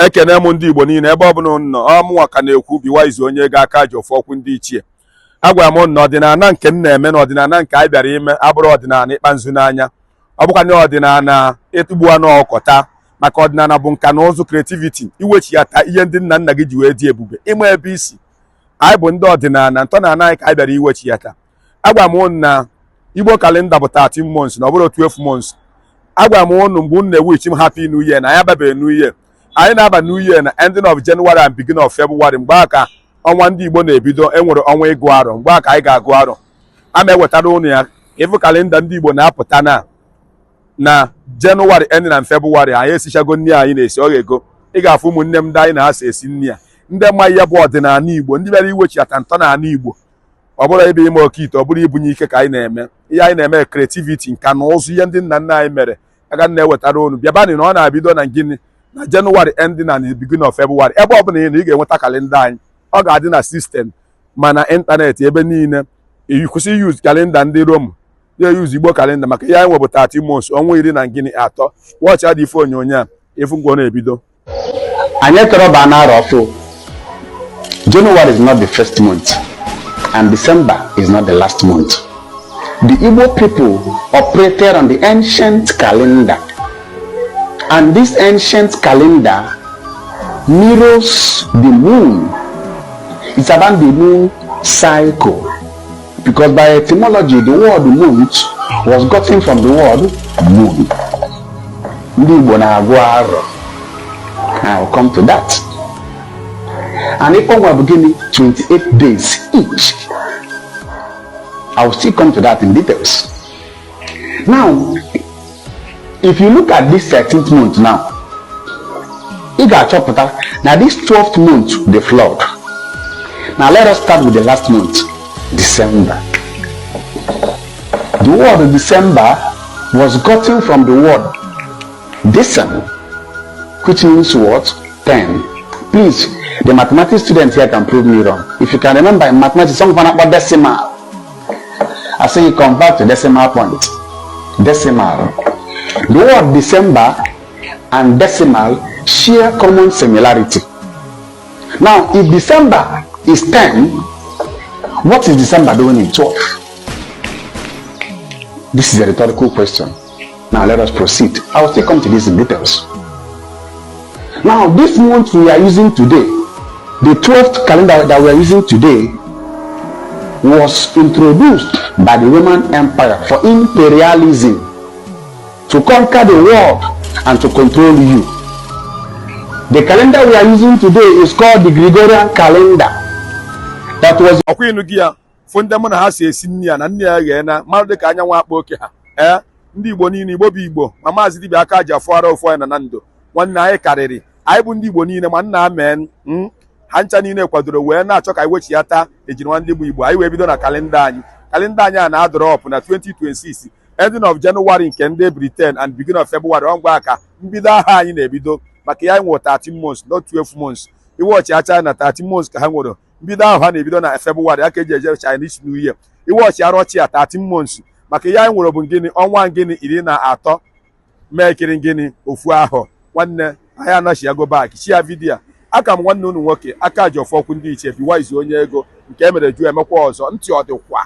ekene m ndị Igbo niile ebe ọ bụla nọ ọmụnwa ka na-ekwu biwa izu onye ego aka ji ofu okwu ndị ichie agwara m na ọdịnala nke m na-eme na ọdịnala nke anyị bịara ime abụrụ ọdịnala ịkpa nzu n'anya ọ bụkwa na ọdịnala ịtụgbu anụ ọkọta maka ọdịnala bụ nka na ụzụ kreativiti iwechiata ihe ndị nna nna gị ji wee dị ebube ịma ebe isi anyị bụ ndị ọdịnala ntọala anyị ka anyị bịara iwechiata agwara m na Igbo kalenda bụ 13 months na ọ bụrụ 12 months agwara m unu mgbe unu na-ewichi m happy new year na anyị ababeghị new year anyị na-aba new year na ending of January and beginning of February mgbe aka ọnwa ndị Igbo na-ebido enwere ọnwa ịgụ arọ mgbe aka anyị ga-agụ arọ a na-ewetara unu ya ịfụ kalenda ndị Igbo na-apụta na January ending and February anyị esichago nri anyị na-esi ọ ga-ego ị ga-afụ ụmụnne m ndị anyị na-asa esi nri ya ndị mma ihe bụ ọdịnala Igbo ndị bịara iwechiata ntọala Igbo ọ bụrụ ebe ime oke ite ọ bụrụ ibunye ike ka anyị na-eme ihe anyị na-eme creativity nka na ụzụ ihe ndị nna nna anyị mere aga na-ewetara unu bịabanị na ọ na-abido na gịnị na January ending and the beginning of February ebe ọ bụla ị ga-enweta kalenda anyị ọ ga-adị na sistem ma na ịntanetị ebe niile kwụsị use kalenda ndị Rome na-eyuzu Igbo kalenda maka ihe anyị nwebụ 30 months ọnwa iri na gịnị atọ wọchị adị ife onyonyo a ifu ngwa na-ebido anyị chọrọ ba na arọ ọfụ. January is not the first month and December is not the last month. The Igbo people operated on the ancient calendar, and this ancient calendar mirrors the moon. It's about the moon cycle, because by etymology the word month was gotten from the word moon. Ndị Igbo na-agụ arọ. I'll come to that. And if we're beginning 28 days each, I will still come to that in details. Now, if you look at this 13th month now, you got to chop that. Now this 12th month, the flood. Now let us start with the last month, December. The word December was gotten from the word decem, which means what? 10. Please, the mathematics students here can prove me wrong. If you can remember in mathematics, something about decimal. I say you convert to decimal point. Decimal. The word December and decimal share common similarity. Now, if December is 10, what is December doing in 12? This is a rhetorical question. Now let us proceed. I will still come to this in details. Now, this month we are using today, the 12th calendar that we are using today, was introduced by the Roman Empire for imperialism, to conquer the world and to control you. The calendar we are using today is called the Gregorian calendar. That was fundamental has a senior and Niagana, Maldeka Anyawa Boke, ndị Igbo niile Igbo bụ Igbo ma maazị dibịa aka ji afọ ara ofu anyị na ndụ nwanne anyị karịrị anyị bụ ndị Igbo niile ma nna amen ha ncha niile kwadoro wee na-achọ ka anyị wechiata ejiri ndị bụ Igbo anyị wee bido na kalenda anyị a na-adrọpụ na 2026 ending of January nke ndị Britain and beginning of February ọngwa aka mbido aha anyị na-ebido maka ya anyị nwere 13 months not 12 months iweọchị acha na 13 months ka ha nwere mbido ahụ ha na-ebido na February aka eji eje Chinese New Year iweọchị arọchi ya 13 months maka ya anyị nwere bụ gịnị ọnwa gịnị 13 mee kiri gịnị ofu ahụ nwanne anyị anachi ya go back chia vidio aka m nwanne unu nwoke aka ji ofọkwu ndị iche biwa izu onye ego nke emere ju emekwa ọzọ ntị ọ dịkwa